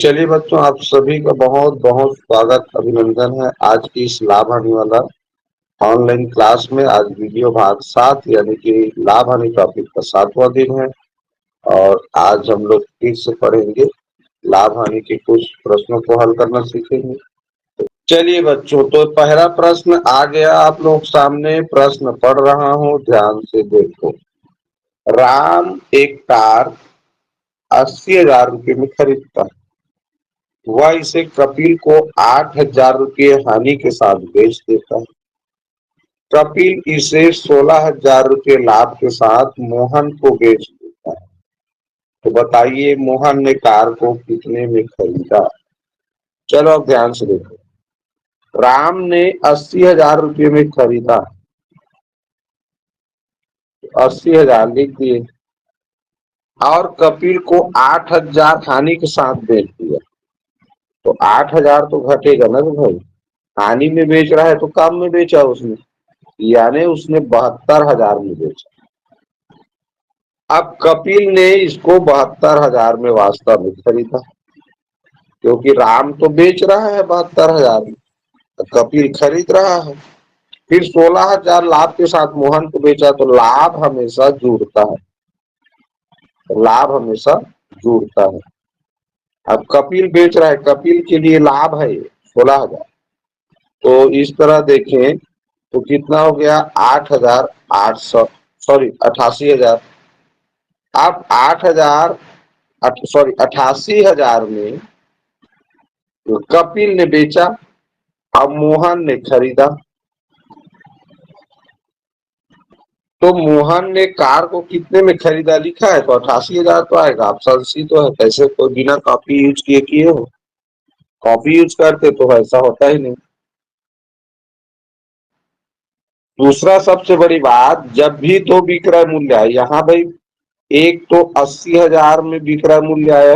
चलिए बच्चों, आप सभी का बहुत बहुत स्वागत अभिनंदन है आज की इस लाभ हानि वाला ऑनलाइन क्लास में। आज वीडियो भाग 7 यानी कि लाभ हानि टॉपिक का 7वां दिन है और आज हम लोग फिर से पढ़ेंगे लाभ हानि के कुछ प्रश्नों को हल करना सीखेंगे। चलिए बच्चों, तो पहला प्रश्न आ गया आप लोग सामने। प्रश्न पढ़ रहा हूँ, ध्यान से देखो। राम एक कार 80,000 रुपये में खरीदता है। वह इसे कपिल को 8,000 रुपये हानि के साथ बेच देता है। कपिल इसे 16,000 रुपये लाभ के साथ मोहन को बेच देता है। तो बताइए मोहन ने कार को कितने में खरीदा। चलो अब ध्यान से देखो। राम ने 80,000 रुपये में खरीदा, 80,000 लिख दिए, और कपिल को 8,000 हानि के साथ बेच दिया। तो 8,000 तो घटेगा ना तो भाई, हानि में बेच रहा है तो कम में बेचा उसने, यानी उसने 72,000 में बेचा। अब कपिल ने इसको 72,000 में वास्तव में खरीदा, क्योंकि राम तो बेच रहा है 72,000 में, कपिल खरीद रहा है। फिर 16,000 लाभ के साथ मोहन को बेचा, तो लाभ हमेशा जुड़ता है, लाभ हमेशा जुड़ता है। अब कपिल बेच रहा है, कपिल के लिए लाभ है 16,000। तो इस तरह देखें तो कितना हो गया, 8,800, सॉरी 88,000। अब 8,000 सॉरी 88,000 में कपिल ने बेचा, अब मोहन ने खरीदा। तो मोहन ने कार को कितने में खरीदा लिखा है तो 88,000 तो आएगा। ऑप्शन सी तो है। कैसे कोई बिना कॉपी यूज किए किए हो, कॉपी यूज करते तो ऐसा होता ही नहीं। दूसरा सबसे बड़ी बात, जब भी तो विक्रय मूल्य है, यहाँ भाई एक तो 80,000 में विक्रय मूल्य आया,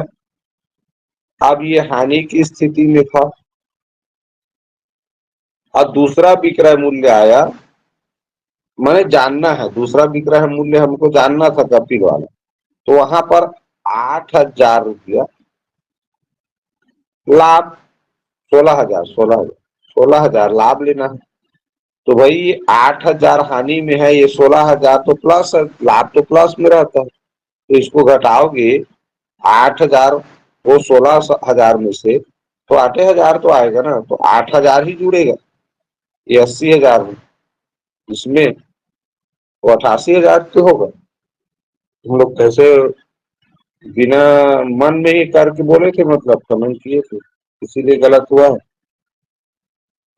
अब ये हानि की स्थिति में था, और दूसरा विक्रय मूल्य आया, मैंने जानना है दूसरा विक्रय मूल्य हमको जानना था कपिल वाला, तो वहां पर 8,000 रुपया लाभ, 16,000 16,000 16,000 लाभ लेना है। तो भाई ये 8,000 हानि में है, ये 16,000 तो प्लस है, लाभ तो प्लस में रहता है। तो इसको घटाओगे 8,000 वो 16,000 में से, तो 8,000 तो आएगा ना, तो 8,000 ही जुड़ेगा ये 80,000 में, इसमें वो 88,000 तो होगा। हम लोग कैसे बिना मन में ही करके बोले थे, मतलब कमेंट किए थे, इसीलिए गलत हुआ है।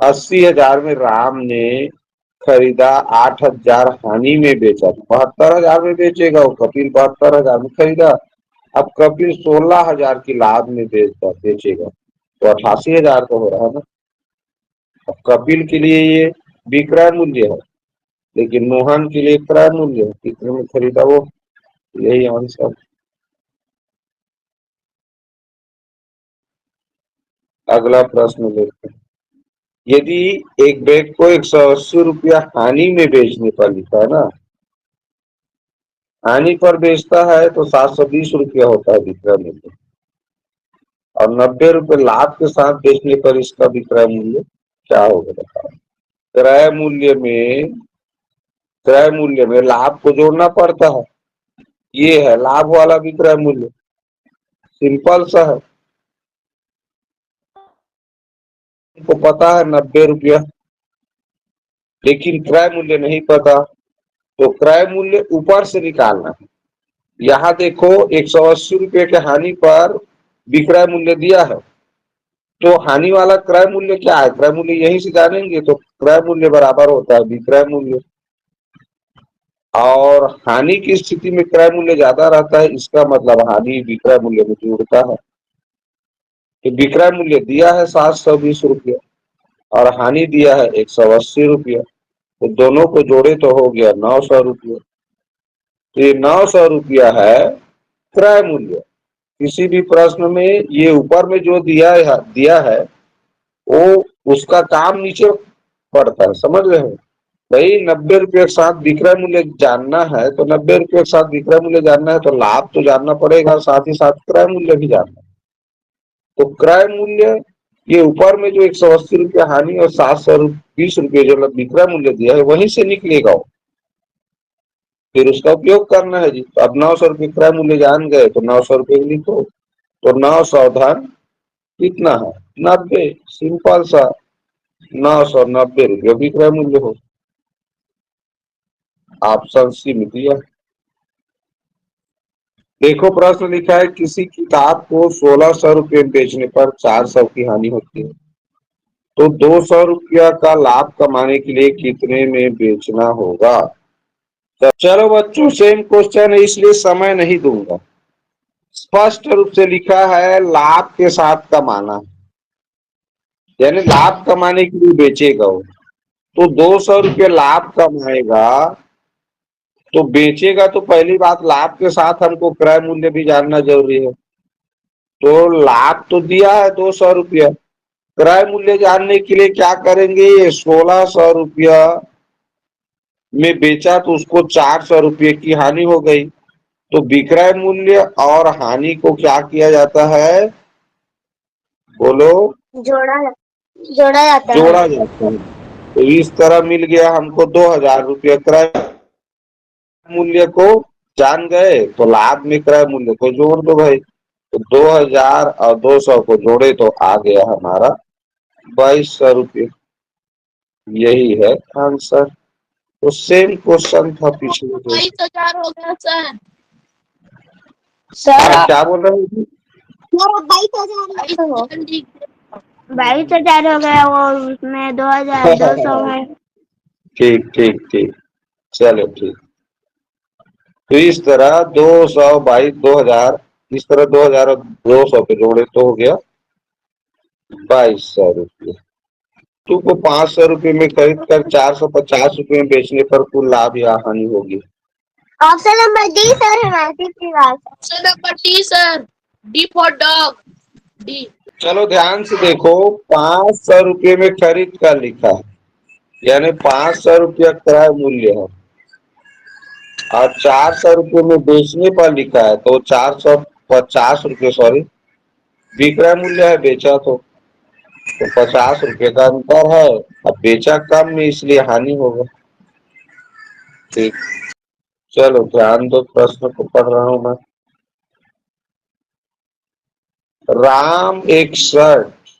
80,000 में राम ने खरीदा, 8,000 हानि में बेचा, 72,000 में बेचेगा वो कपिल, 72,000 में खरीदा। अब कपिल 16,000 की लाभ में बेचेगा, तो 88,000 तो हो रहा है ना। अब कपिल के लिए ये विक्रय मूल्य है, लेकिन मोहन के लिए क्रय मूल्य है, कितने में खरीदा वो, यही आंसर। अगला प्रश्न देखते हैं। यदि एक बैग को 180 रुपया हानि में बेचने पर लिखा है ना, हानि पर बेचता है तो 720 रुपया होता है विक्रय मूल्य, और 90 रुपये लाभ के साथ बेचने पर इसका विक्रय मूल्य क्या होगा बताओ। क्रय मूल्य में क्रय मूल्य में लाभ को जोड़ना पड़ता है, ये है लाभ वाला विक्रय मूल्य, सिंपल सा है। को पता है 90 रुपया, लेकिन क्रय मूल्य नहीं पता, तो क्रय मूल्य ऊपर से निकालना है। यहाँ देखो 180 रुपये के हानि पर विक्रय मूल्य दिया है, तो हानि वाला क्रय मूल्य क्या है, क्रय मूल्य यहीं से जानेंगे। तो क्रय मूल्य बराबर होता है विक्रय मूल्य, और हानि की स्थिति में क्रय मूल्य ज्यादा रहता है, इसका मतलब हानि विक्रय मूल्य में जुड़ता है। तो विक्रय मूल्य दिया है 720 रुपया और हानि दिया है 180 रुपया, तो दोनों को जोड़े तो हो गया 900 रुपया। तो ये 900 रुपया है क्रय मूल्य। किसी भी प्रश्न में ये ऊपर में जो दिया है वो उसका काम नीचे पड़ता है, समझ रहे हो भाई। 90 रुपये के साथ विक्रय मूल्य जानना है, तो 90 रुपये के साथ विक्रय मूल्य जानना है, तो लाभ तो जानना पड़ेगा, साथ ही साथ क्रय मूल्य भी जानना है। तो क्रय मूल्य ये ऊपर में जो 180 रुपये हानि और 720 रुपये जो विक्रय मूल्य दिया है वहीं से निकलेगा वो। फिर उसका उपयोग करना है जी। तो अब 900 रुपये क्रय मूल्य जान गए तो 900 रुपये लिखो। तो 900 धन कितना है 90। सिंपल सा 990 रुपये विक्रय मूल्य हो। ऑप्शन सी में दिया। देखो प्रश्न लिखा है किसी किताब को 1600 रुपये बेचने पर 400 की हानि होती है तो 200 रुपया का लाभ कमाने के लिए कितने में बेचना होगा। तो चलो बच्चों सेम क्वेश्चन है इसलिए समय नहीं दूंगा। स्पष्ट रूप से लिखा है लाभ के साथ कमाना यानी लाभ कमाने के लिए बेचेगा वो। तो 200 रुपये लाभ कमाएगा तो बेचेगा तो पहली बात लाभ के साथ हमको क्रय मूल्य भी जानना जरूरी है। तो लाभ तो दिया है 200 रुपया। क्रय मूल्य जानने के लिए क्या करेंगे 1600 रुपया में बेचा तो उसको 400 रुपये की हानि हो गई। तो विक्रय मूल्य और हानि को क्या किया जाता है बोलो जोड़ा जोड़ा जाता है। जोड़ा जाता है। तो इस तरह मिल गया हमको 2000 रुपया क्रय मूल्य को जान गए तो लाभ में क्रय मूल्य को जोड़ दो भाई। तो 2000 और 200 को जोड़े तो आ गया हमारा 2200 रुपये। यही है आंसर। तो सेम क्वेश्चन था पिछले 22,000 हो गया सर। आप क्या बोल रहे हैं 22,000 हो गया वो उसमें 2,200 है। ठीक ठीक ठीक चलो ठीक। तो इस तरह 200 बाई 2000 इस तरह 2000 और 200 पे जोड़े तो हो गया 2200 रुपये। तू को 500 रुपये में खरीद कर 450 रुपये में बेचने पर कुल लाभ या हानि होगी। ऑप्शन नंबर डी सर हमारी बात। Option number D sir. D for dog. D. चलो ध्यान से देखो 500 रुपये में खरीद कर लिखा है यानी 500 रुपया क्रय मूल्य है और 400 रुपये में बेचने पर लिखा है तो 450 रुपये सॉरी विक्रय मूल्य है बेचा तो 50 रुपये का अंतर है। अब बेचा कम में इसलिए हानि होगा। ठीक चलो ध्यान दो प्रश्न को पढ़ रहा हूं मैं। राम एक शर्ट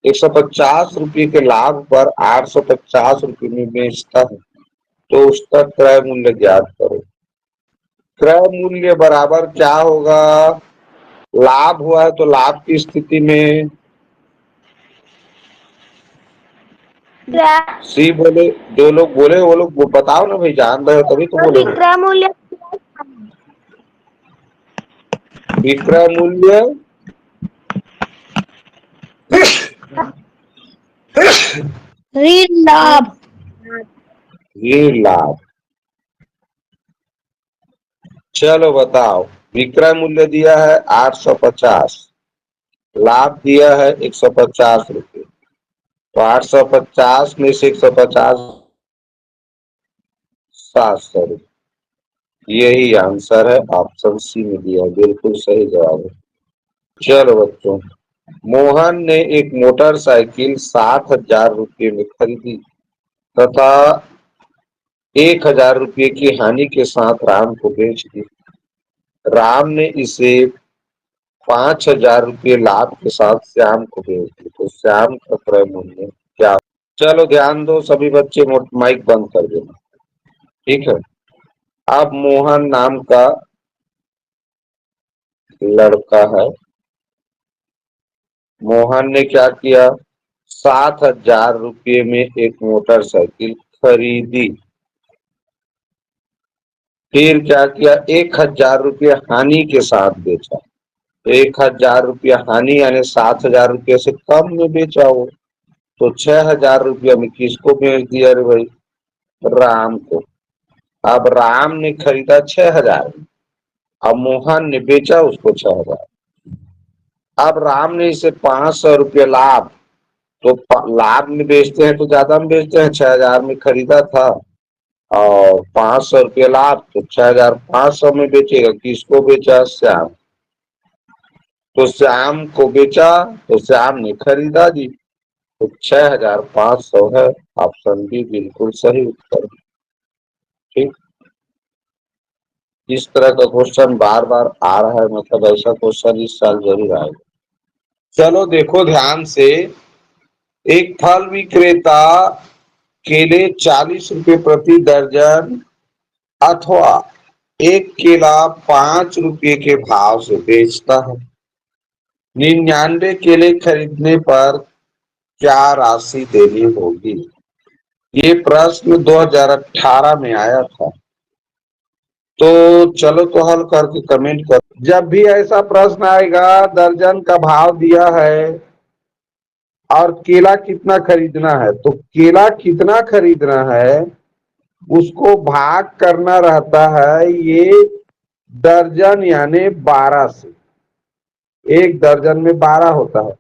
150 रुपये के लाभ पर 850 रुपये में बेचता है तो उसका क्रय मूल्य ज्ञात करो। क्रय मूल्य बराबर क्या होगा लाभ हुआ है तो लाभ की स्थिति में सी बोले जो लोग बोले वो लोग बताओ ना भाई जान रहे हो तभी तो बोले विक्रय मूल्य विक्रय मूल्य ऋण लाभ। ये लाभ। चलो बताओ विक्रय मूल्य दिया है 850 लाभ दिया है 150 रुपये तो 850 में से 150 700 रुपये। यही आंसर है ऑप्शन सी में दिया बिल्कुल सही जवाब है। चलो बच्चों मोहन ने एक मोटरसाइकिल 60,000 रुपये में खरीदी तथा 1,000 रुपये की हानि के साथ राम को बेच दी। राम ने इसे 5,000 रुपये लाभ के साथ श्याम को बेच दी तो श्याम का क्रय मूल्य क्या। चलो ध्यान दो सभी बच्चे माइक बंद कर देना ठीक है। अब मोहन नाम का लड़का है। मोहन ने क्या किया 7,000 रुपये में एक मोटरसाइकिल खरीदी। फिर क्या किया 1,000 रुपये हानि के साथ बेचा। 1,000 रुपया हानि यानी 7,000 रुपये से कम में बेचा हो तो 6,000 रुपया में किसको बेच दिया रे भाई राम को। अब राम ने खरीदा 6,000 अब मोहन ने बेचा उसको 6,000। अब राम ने इसे 500 रुपये लाभ तो लाभ में बेचते हैं तो ज्यादा में बेचते हैं 6,000 में खरीदा था और 500 रुपये लाभ तो 6,500 में बेचेगा किसको बेचा श्याम। तो श्याम को बेचा, तो श्याम ने खरीदा जी। तो 6500 है। ऑप्शन बी बिल्कुल सही उत्तर। ठीक, इस तरह का क्वेश्चन बार बार आ रहा है, मतलब ऐसा क्वेश्चन इस साल जरूर आएगा। चलो देखो ध्यान से, एक फल विक्रेता केले 40 रुपए प्रति दर्जन अथवा एक केला 5 रुपए के भाव से बेचता है। 99 केले खरीदने पर क्या राशि देनी होगी? ये प्रश्न 2018 में आया था। तो चलो तो हल करके कमेंट कर। जब भी ऐसा प्रश्न आएगा, दर्जन का भाव दिया है और केला कितना खरीदना है, तो केला कितना खरीदना है उसको भाग करना रहता है ये दर्जन यानी 12 से। एक दर्जन में 12 होता है,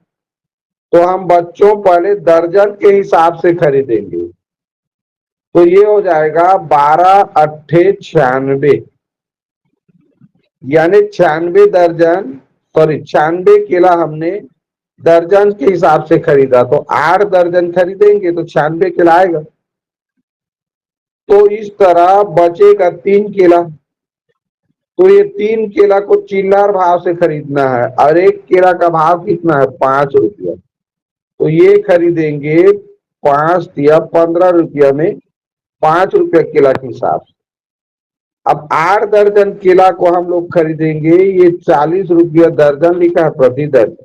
तो हम बच्चों पहले दर्जन के हिसाब से खरीदेंगे। तो ये हो जाएगा 12 अट्ठे 96, यानी 96 दर्जन, सॉरी 96 केला हमने दर्जन के हिसाब से खरीदा, तो 8 दर्जन खरीदेंगे तो 96 केला आएगा। तो इस तरह बचेगा 3 केला। तो ये 3 केला को चिल्लर भाव से खरीदना है और एक केला का भाव कितना है? 5 रुपया। तो ये खरीदेंगे 5 या 15 रुपया में, 5 रुपया केला के हिसाब से। अब 8 दर्जन केला को हम लोग खरीदेंगे, ये 40 रुपया दर्जन लिखा है प्रति दर्जन,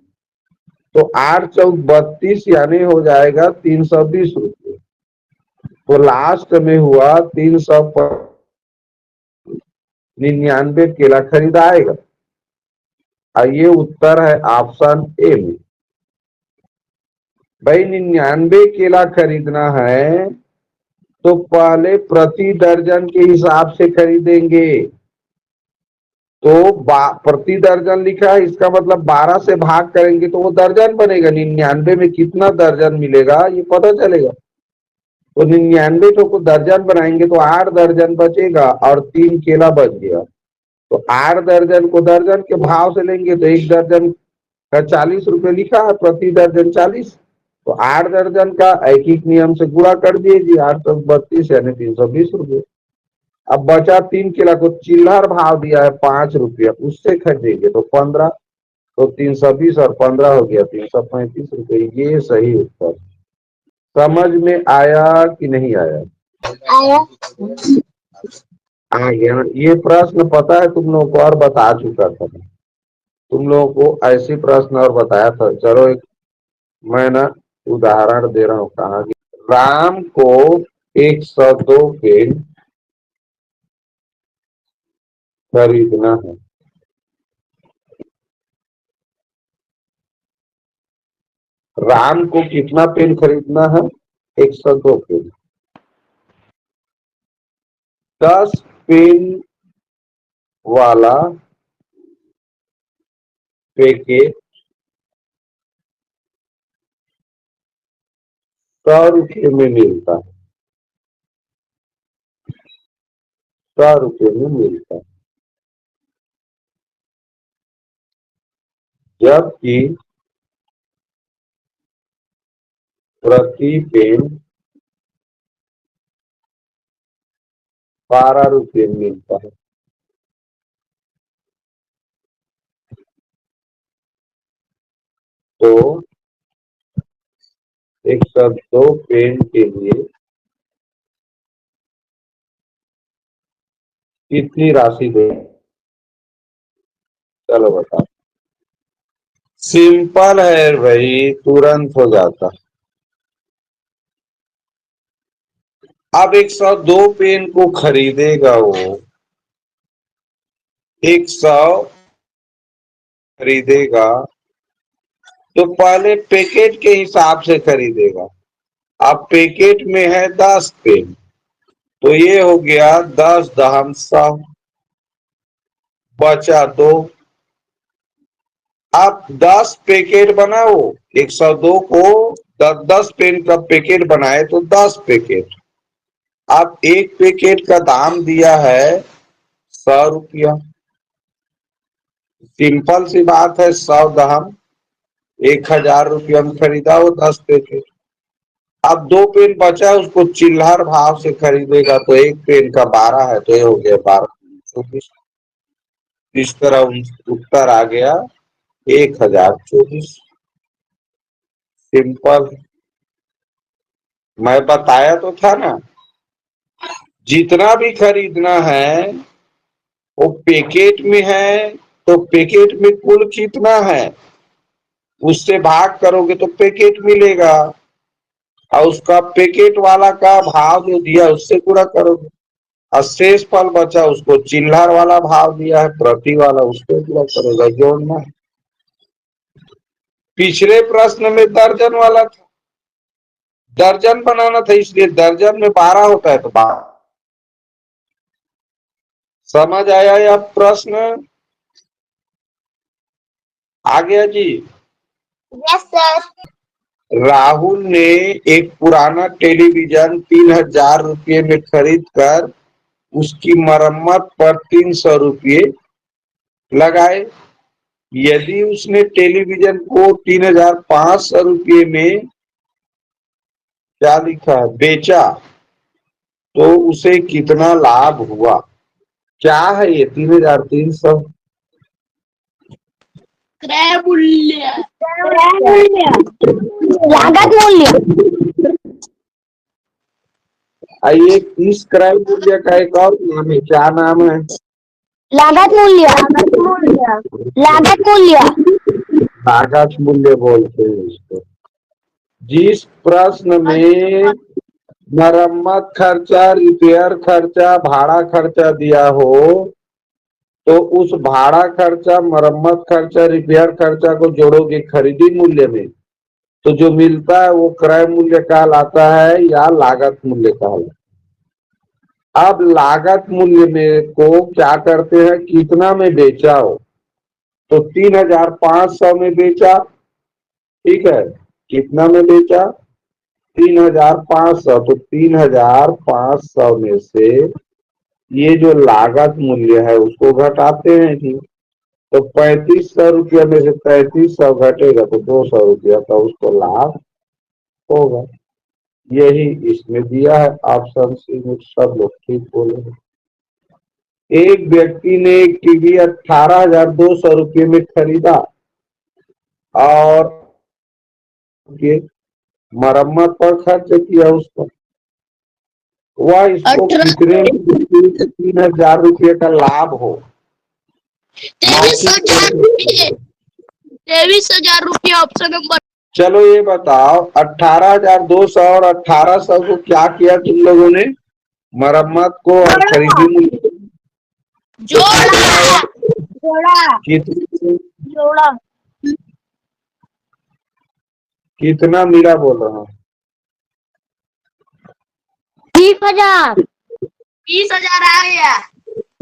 तो 8 चौक 32 यानी हो जाएगा 320 रुपये। तो लास्ट में हुआ 399 केला खरीदाएगा। और ये उत्तर है ऑप्शन ए में। भाई 99 केला खरीदना है तो पहले प्रति दर्जन के हिसाब से खरीदेंगे। तो प्रति दर्जन लिखा है, इसका मतलब 12 से भाग करेंगे तो वो दर्जन बनेगा। 99 में कितना दर्जन मिलेगा ये पता चलेगा। तो 99 को दर्जन बनाएंगे तो 8 दर्जन बचेगा और 3 केला बच गया। तो 8 दर्जन को दर्जन के भाव से लेंगे तो एक दर्जन का 40 रुपये लिखा है, प्रति दर्जन 40। तो 8 दर्जन का एक ही नियम से गुणा कर दीजिए, 8 तो 32 यानी 320 रुपये। अब बचा 3 केला को चिल्लर भाव दिया है 5 रुपया, उससे खरीदेंगे तो 15, तो 320 और 15 हो गया 335 रुपये। ये सही उत्तर। समझ में आया कि नहीं आया? आया। आ गया। ये प्रश्न पता है तुम लोगों को और बता चुका था, तुम लोगों को ऐसे प्रश्न और बताया था। चलो एक मैं ना उदाहरण दे रहा हूँ। कहा कि राम को 102 पेन खरीदना है। राम को कितना पेन खरीदना है? 102 पेन। 10 पेन वाला पैकेट 100 रुपये में मिलता है। 100 रुपये में मिलता है, जबकि प्रति पेन 12 रुपये में मिलता है। तो 102 पेन के लिए कितनी राशि दे? चलो बताओ। सिंपल है भाई, तुरंत हो जाता। अब 102 पेन को खरीदेगा वो, 100 खरीदेगा तो पहले पैकेट के हिसाब से खरीदेगा। अब पैकेट में है 10 पेन, तो ये हो गया 10 दहम 100, बचा 2। अब 10 पैकेट बनाओ, 102 को 10 पेन का पैकेट बनाए तो 10 पैकेट। अब एक पैकेट का दाम दिया है 100 रुपया, सिंपल सी बात है, 100 दहम 1000 रुपया में खरीदा, वो 10 पैकेट। अब 2 पेन बचा, उसको चिल्हर भाव से खरीदेगा तो एक पेन का 12 है, तो ये हो गया 12, 24। इस तरह उत्तर आ गया 1024। सिंपल। मैं बताया तो था ना, जितना भी खरीदना है वो पैकेट में है, तो पैकेट में कुल कितना है उससे भाग करोगे तो पैकेट मिलेगा, और उसका पैकेट वाला का भाव जो दिया उससे पूरा करोगे, और शेष फल बचा उसको चिल्हर वाला भाव दिया है प्रति वाला, उसको पूरा करेगा, जोड़ना है। पिछले प्रश्न में दर्जन वाला था, दर्जन बनाना था, इसलिए दर्जन में 12 होता है तो 12। समझ आया यह प्रश्न? आ गया जी? Yes sir. राहुल ने एक पुराना टेलीविजन 3000 रुपये में खरीद कर उसकी मरम्मत पर 300 रुपये लगाए। यदि उसने टेलीविजन को 3500 रुपये में क्या लिखा बेचा तो उसे कितना लाभ हुआ? क्या है ये 3300? क्रय मूल्य। लागत मूल्य। आइए, इस क्रय मूल्य का एक और नाम है, क्या नाम है? लागत मूल्य। लागत मूल्य। लागत मूल्य बोलते हैं इसको। जिस प्रश्न में मरम्मत खर्चा, रिपेयर खर्चा, भाड़ा खर्चा दिया हो, तो उस भाड़ा खर्चा, मरम्मत खर्चा, रिपेयर खर्चा को जोड़ोगे खरीदी मूल्य में, तो जो मिलता है वो क्रय मूल्य कहलाता है या लागत मूल्य कहलाता है। अब लागत मूल्य में को क्या करते हैं, कितना में बेचा हो, तो 3500 में बेचा, ठीक है, कितना में बेचा 3500, तो 3500 में से ये जो लागत मूल्य है उसको घटाते हैं जी, तो 3500 रुपया में से 3300 घटेगा तो 200 रुपया का उसको लाभ होगा। यही इसमें दिया है ऑप्शन सी में, सब लोग ठीक बोले। एक व्यक्ति ने एक टीवी 18,200 रुपये में खरीदा और मरम्मत पर खर्च किया उसको, वह इसको कितने 3000 रुपये का लाभ हो? 23,000 रुपये। 23,000 रुपये ऑप्शन नंबर। चलो ये बताओ, 18,200 और 1800 को क्या किया तुम लोगों ने? मरम्मत को और खरीदी मूल्य जोड़ा। जोड़ा। कितना मिला बोल रहा हूँ? 20,000। 20,000 आ गया।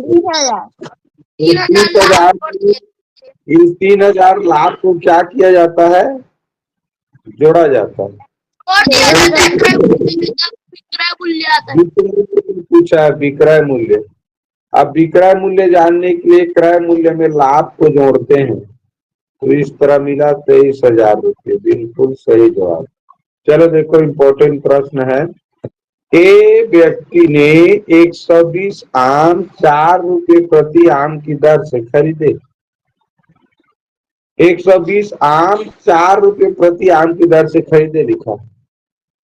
20,000। 30,000। इन 3000 लाभ को क्या किया जाता है? जोड़ा जाता है। विक्रय मूल्य आता है। पूछा है विक्रय मूल्य। अब विक्रय मूल्य जानने के लिए क्रय मूल्य में लाभ को जोड़ते हैं, तो इस तरह मिला 23,000 रुपये, बिल्कुल सही जवाब। चलो देखो, इम्पोर्टेंट प्रश्न है। ए व्यक्ति ने 120 आम 4 रुपये प्रति आम की दर से खरीदे। 120 आम 4 रुपये प्रति आम की दर से खरीदे लिखा।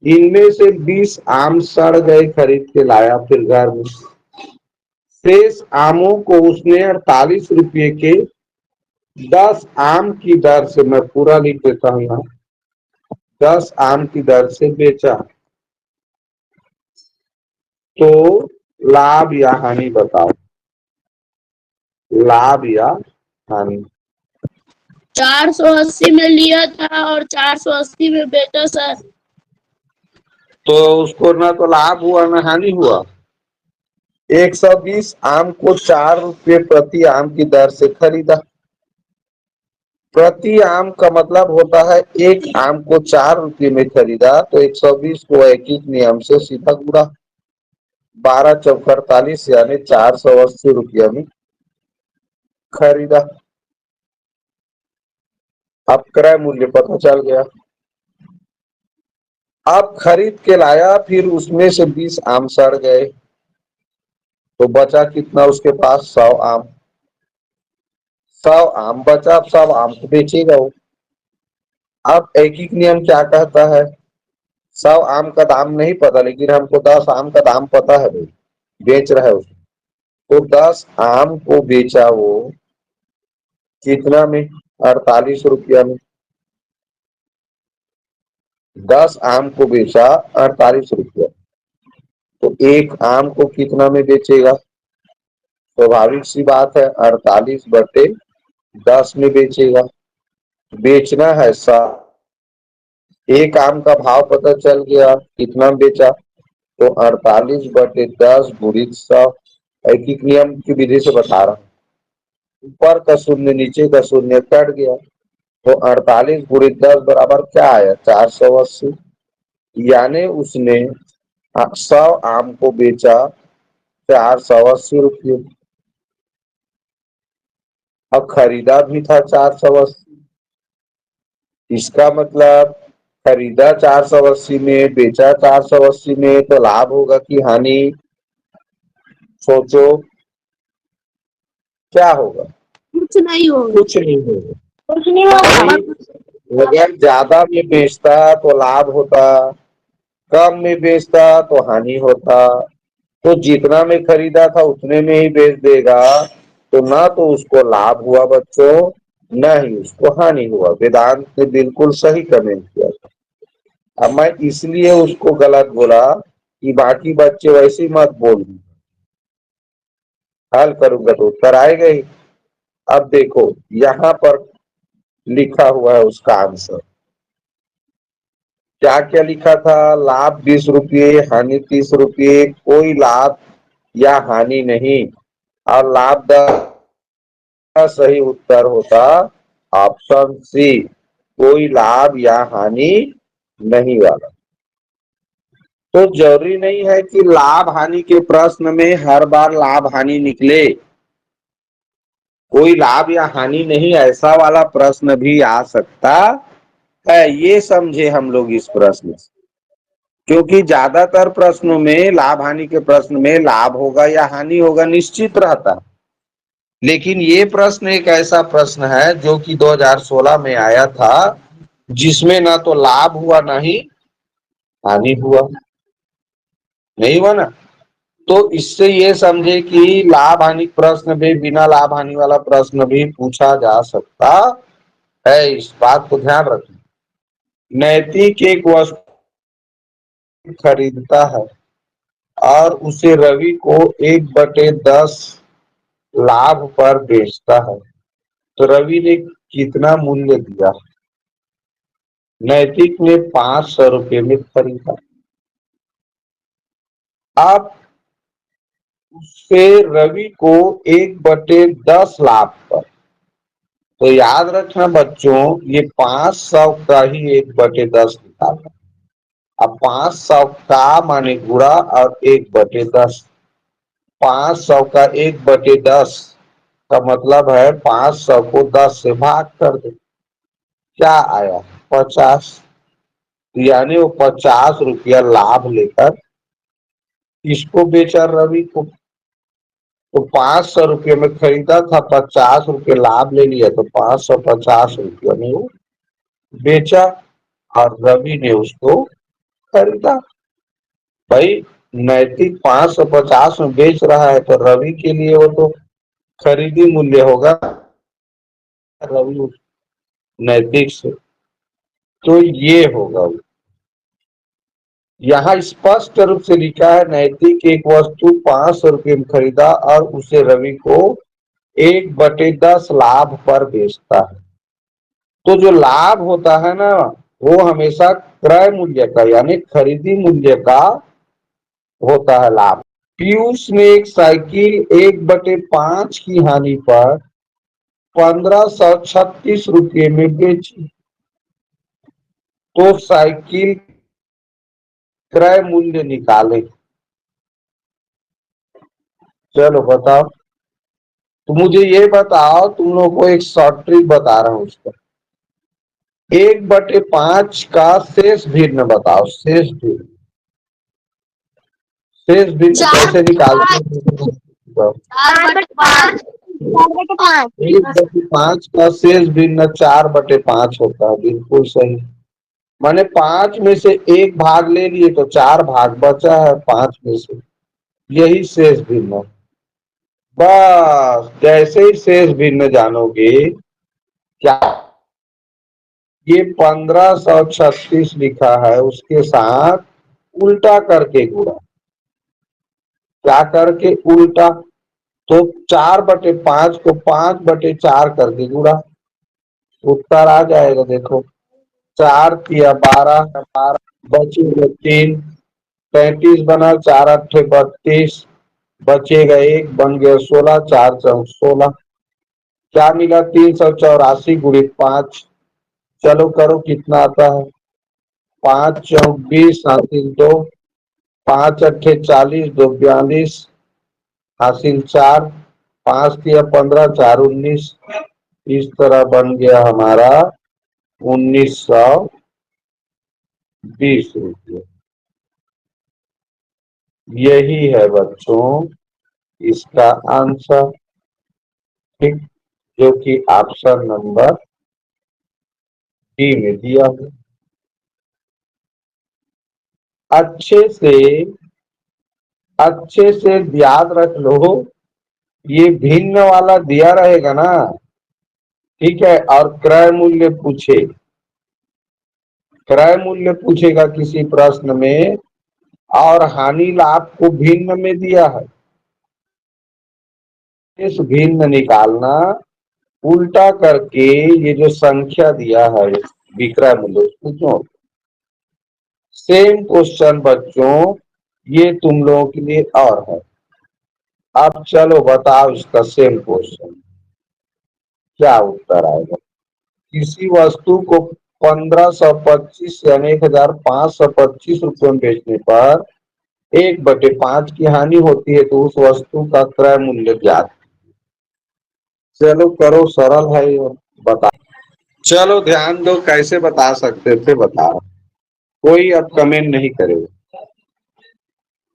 इनमें से 20 आम सड़ गए, खरीद के लाया फिर घर में। शेष आमों को उसने 48 रुपये के 10 आम की दर से, मैं पूरा लिख देता हूँ यहाँ, 10 आम की दर से बेचा। तो लाभ या हानि बताओ, लाभ या हानि? 480 में लिया था और 480 में बेचा सर। तो उसको ना तो लाभ हुआ ना हानि हुआ। 120 आम को 4 रुपये प्रति आम की दर से खरीदा। प्रति आम का मतलब होता है एक आम को 4 रुपये में खरीदा, तो 120 को एक नियम से सीधा गुणा, 12 चौक 48 यानी 480 रुपया में खरीदा। अब क्रय मूल्य पता चल गया। अब खरीद के लाया, फिर उसमें से 20 आम सड़ गए, तो बचा कितना उसके पास? 100 आम। 100 आम बचा, अब 100 आम को बेचेगा वो। अब एकीक नियम क्या कहता है? 100 आम का दाम नहीं पता, लेकिन हमको 10 आम का दाम पता है भाई, बेच रहा है उसको। तो 10 आम को बेचा वो कितना में? 48 रुपया में। 10 आम को बेचा 48 रुपया, तो एक आम को कितना में बेचेगा? स्वाभाविक सी बात है, 48/10 में बेचेगा। बेचना है 100। एक आम का भाव पता चल गया, कितना में बेचा? तो 48/10 गुणित 100। एकीक नियम की विधि से बता रहा हूँ। ऊपर का शून्य नीचे का शून्य कट गया, तो 48 गुणित 10 बराबर क्या आया? 480। यानी उसने 100 आम को बेचा 480 रुपये, अब खरीदा भी था 480। इसका मतलब खरीदा 480 में, बेचा 480 में, तो लाभ होगा कि हानि? सोचो क्या होगा? कुछ नहीं होगा। कुछ नहीं होगा। कुछ नहीं होगा। भाई अगर ज्यादा में बेचता तो लाभ होता, कम में बेचता तो हानि होता। तो जितना में खरीदा था उतने में ही बेच देगा, तो ना तो उसको लाभ हुआ बच्चों, न ही उसको हानि हुआ। वेदांत ने बिल्कुल सही कमेंट किया था। अब मैं इसलिए उसको गलत बोला कि बाकी बच्चे वैसे मत बोल, हल करूंगा तो उत्तर आएगा ही। अब देखो यहाँ पर लिखा हुआ है उसका आंसर। क्या क्या लिखा था? लाभ 20 रुपये, हानि 30 रुपये, कोई लाभ या हानि नहीं। और लाभ का सही उत्तर होता ऑप्शन सी, कोई लाभ या हानि नहीं वाला। तो जरूरी नहीं है कि लाभ हानि के प्रश्न में हर बार लाभ हानि निकले। कोई लाभ या हानि नहीं, ऐसा वाला प्रश्न भी आ सकता है, ये समझे हम लोग इस प्रश्न से। क्योंकि ज्यादातर प्रश्नों में, लाभ हानि के प्रश्न में लाभ होगा या हानि होगा निश्चित रहता है। लेकिन ये प्रश्न एक ऐसा प्रश्न है जो कि 2016 में आया था, जिसमें ना तो लाभ हुआ ना ही हानि हुआ, नहीं हुआ ना। तो इससे ये समझे कि लाभ हानि प्रश्न भी, बिना लाभ हानि वाला प्रश्न भी पूछा जा सकता है, इस बात को ध्यान रखें। नैतिक एक वस्तु खरीदता है और उसे रवि को 1/10 लाभ पर बेचता है, तो रवि ने कितना मूल्य दिया? नैतिक ने 500 रुपये में खरीदा। अब उससे रवि को 1/10 लाभ पर, तो याद रखना बच्चों, ये 500 का ही 1/10 निकालना। अब 500 का माने गुणा और 1/10। 500 का 1/10 का मतलब है 500 को 10 से भाग कर दो, क्या आया? 50। यानी वो 50 रुपया लाभ लेकर इसको बेचा रवि को। तो 500 रुपये में खरीदा था, 50 रुपये लाभ ले लिया, तो 550 रुपया में वो बेचा और रवि ने उसको खरीदा। भाई नैतिक 550 में बेच रहा है, तो रवि के लिए वो तो खरीदी मूल्य होगा रवि नैतिक से, तो ये होगा। यहाँ स्पष्ट रूप से लिखा है, नैतिक एक वस्तु 500 रुपये में खरीदा और उसे रवि को 1/10 लाभ पर बेचता है। तो जो लाभ होता है ना, वो हमेशा क्रय मूल्य का यानी खरीदी मूल्य का होता है लाभ। पीयूष ने एक साइकिल 1/5 की हानि पर 1536 रुपये में बेची, तो साइकिल क्रय मूल्य निकाले। चलो बताओ। तो मुझे ये बताओ, तुम लोग को एक शॉर्ट ट्रिक बता रहा हूं उसका। 1/5 का शेष भिन्न बताओ। शेष भिन्न, शेष भिन्न कैसे निकालते हैं? 4/5। 4/5। 1/5 का शेष भिन्न 4/5 होता है। बिल्कुल सही। माने 5 में से 1 भाग ले लिए तो 4 भाग बचा है 5 में से, यही शेष भिन्न। बस जैसे ही शेष भिन्न जानोगे, क्या ये 1536 लिखा है उसके साथ उल्टा करके गुणा। क्या करके? उल्टा। तो 4/5 को 5/4 करके गुणा, उत्तर आ जाएगा। देखो 4 तिया 12, 12 बचेगा 3, 35 बना, 4×8 = 32, बचेगा 1, बन गया 16, 4×4 = 16। क्या मिला? 384 गुणित 5। चलो करो कितना आता है। 5×4 = 20, हासिल 2, 5×8 = 40, 2 = 42, हासिल 4, 5 तिया 15, 4 × 19। इस तरह बन गया हमारा 1920 रुपये। यही है बच्चों इसका आंसर, ठीक, जो कि ऑप्शन नंबर डी में दिया है। अच्छे से याद रख लो, ये भिन्न वाला दिया रहेगा ना, ठीक है, और क्रय मूल्य पूछेगा किसी प्रश्न में, और हानि लाभ को भिन्न में दिया है, इस भिन्न निकालना, उल्टा करके ये जो संख्या दिया है विक्रय मूल्य उसको जोड़। सेम क्वेश्चन बच्चों ये तुम लोगों के लिए और है। अब चलो बताओ इसका सेम क्वेश्चन क्या उत्तर आएगा। किसी वस्तु को 1525 यानी 1525 रुपये में बेचने पर 1/5 की हानि होती है, तो उस वस्तु का क्रय मूल्य ज्ञात। चलो करो, सरल है ये, बता। चलो ध्यान दो, कैसे बता सकते थे बताओ, कोई अब कमेंट नहीं करेगा।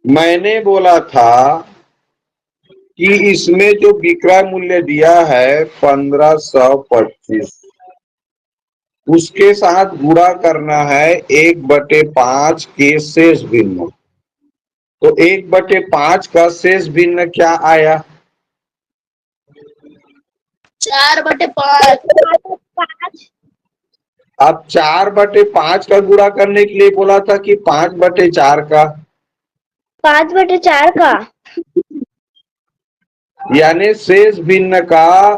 मैंने बोला था कि इसमें जो विक्रय मूल्य दिया है 1525, उसके साथ गुणा करना है 1/5 के शेष भिन्न। तो 1/5 का शेष भिन्न क्या आया? 4/5। अब 4/5 का गुणा करने के लिए बोला था कि 5/4 का। 5/4 का, यानी शेष भिन्न का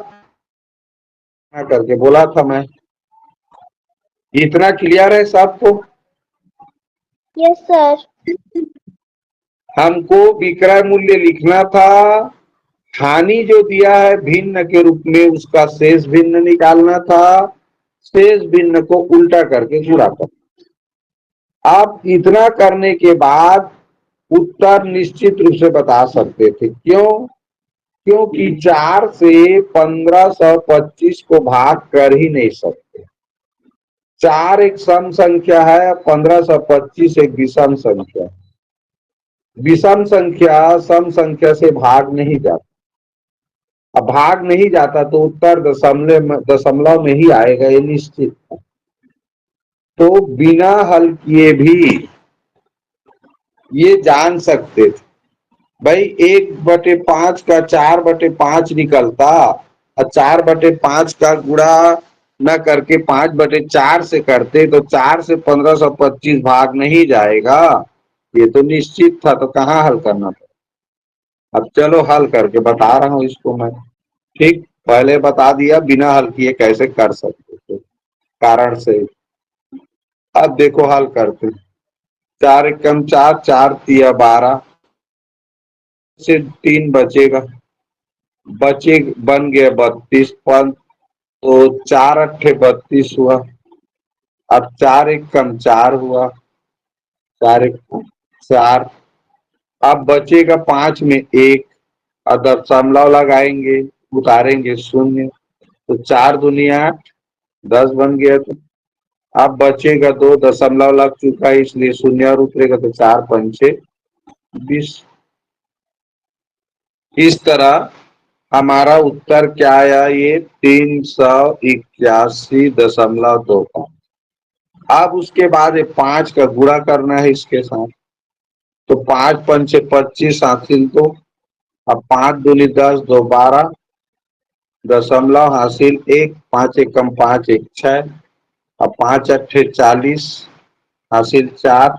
करके बोला था मैं। इतना क्लियर है सबको? Yes sir. हमको विक्रय मूल्य लिखना था, हानि जो दिया है भिन्न के रूप में उसका शेष भिन्न निकालना था, शेष भिन्न को उल्टा करके गुणा करना। अब इतना करने के बाद उत्तर निश्चित रूप से बता सकते थे। क्यों? क्योंकि 4 से 1525 को भाग कर ही नहीं सकते। 4 एक सम संख्या है, 1525 एक विषम संख्या। विषम संख्या सम संख्या से भाग नहीं जाता। अब भाग नहीं जाता तो उत्तर दशमलव में ही आएगा, ये निश्चित है। तो बिना हल किए भी ये जान सकते थे भाई 1/5 का 4/5 निकलता, और 4/5 का गुणा न करके 5/4 से करते तो 4 से 1525 भाग नहीं जाएगा, ये तो निश्चित था। तो कहाँ हल करना था? अब चलो हल करके बता रहा हूं इसको मैं, ठीक। पहले बता दिया बिना हल किए कैसे कर सकते थे, कारण से। अब देखो हल करते, 4 एकम 4, 4 तिया 12 से 3 बचेगा, बन गया 32 पद। तो 4×8 = 32 हुआ। अब 4 एकम 4 हुआ, 4 एकम 4। अब बचेगा 5 में 1, और दशमलव लगाएंगे, उतारेंगे 0, तो 4 दूनी 8, 10 बन गया। तो अब बचेगा 2, दशमलव लग चुका है इसलिए शून्य और उतरेगा तो 4 पंचे 20। इस तरह हमारा उत्तर क्या आया, ये 381.25। अब उसके बाद 5 का गुणा करना है इसके साथ, तो 5 पंचे 25 हासिल 2। अब 5 दूनी 10, 2 12, दशमलव हासिल 1, 5 एकम 5 1 6। अब 5 अट्ठे 40 हासिल 4,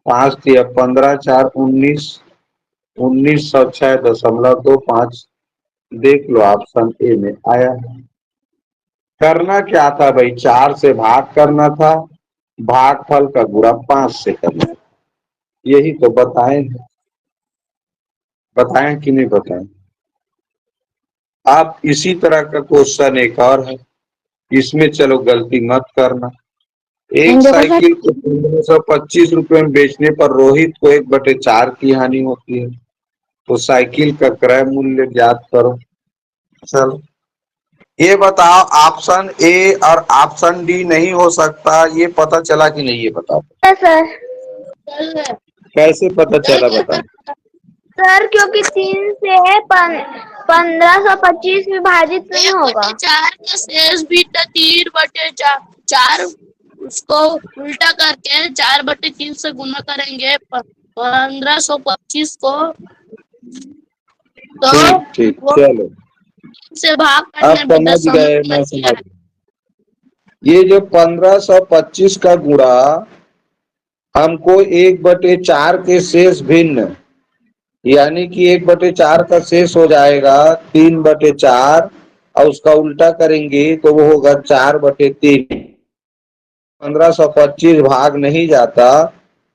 5 तिया 15, 4 19, 1906.25। देख लो ऑप्शन ए में आया। करना क्या था भाई, 4 से भाग करना था, भागफल का गुणा 5 से करना है। यही तो बताएं, बताएं कि नहीं बताएं। आप इसी तरह का क्वेश्चन एक और है, इसमें चलो गलती मत करना। एक साइकिल को 1525 रुपए में बेचने पर रोहित को 1/4 की हानि होती है, तो साइकिल का क्रय मूल्य ज्ञात करो। चलो ये बताओ, ऑप्शन ए और ऑप्शन डी नहीं हो सकता, ये पता चला कि नहीं, ये बताओ। सर कैसे पता चला बताओ। सर क्योंकि 3 से 1525 विभाजित नहीं होगा। 4 का शेष भी 3/4, उसको उल्टा करके 4/3 से गुना करेंगे 1525 को, तो ठीक चलो से भाग आप करने में समझ गए, मैं दशमलव समझ। ये जो 1525 का गुणा हमको 1/4 के शेष भिन्न, यानी कि 1/4 का शेष हो जाएगा 3/4, और उसका उल्टा करेंगे तो वो होगा 4/3। 1525 भाग नहीं जाता,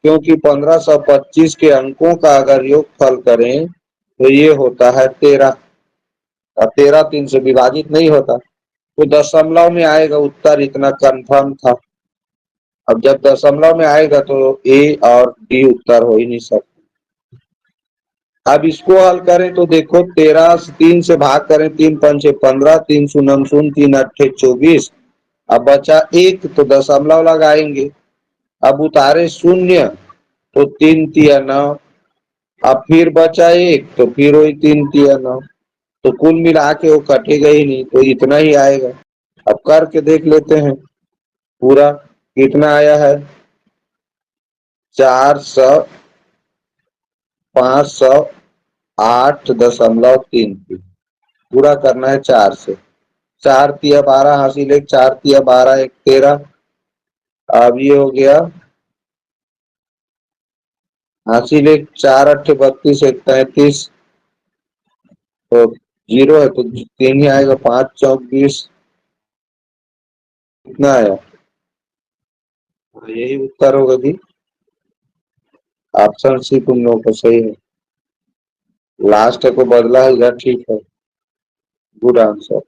क्योंकि 1525 के अंकों का अगर योगफल करें तो ये होता है 13, और 13 3 से विभाजित नहीं होता, तो दशमलव में आएगा उत्तर, इतना कंफर्म था। अब जब दशमलव में आएगा तो ए और डी उत्तर हो ही नहीं सकता। अब इसको हल करें तो देखो, 13 3 से भाग करें, 3 पंचे 15, 3 शून्य शून्य, 3 अट्ठे 24। अब बचा 1 तो दशमलव लगाएंगे, अब उतारे शून्य तो 3 तिया 9, अब फिर बचा 1 तो फिर वही 3 तिया 9, तो कुल मिला के वो कटेगा ही नहीं, तो इतना ही आएगा। अब करके देख लेते हैं पूरा कितना आया है, 400,508.3। पूरा करना है 4 से। 4 तिया 12 हासिल 1, 4 तिया 12 1 13। अब ये हो गया हासिल 1, 4 अट्ठे 32 1 33, तो 0 है तो 3 ही आएगा, 5 चौक 20। कितना आया, यही उत्तर होगा जी। ऑप्शन सी तुम लोगों को सही है, लास्ट को बदला है, ठीक है, गुड आंसर।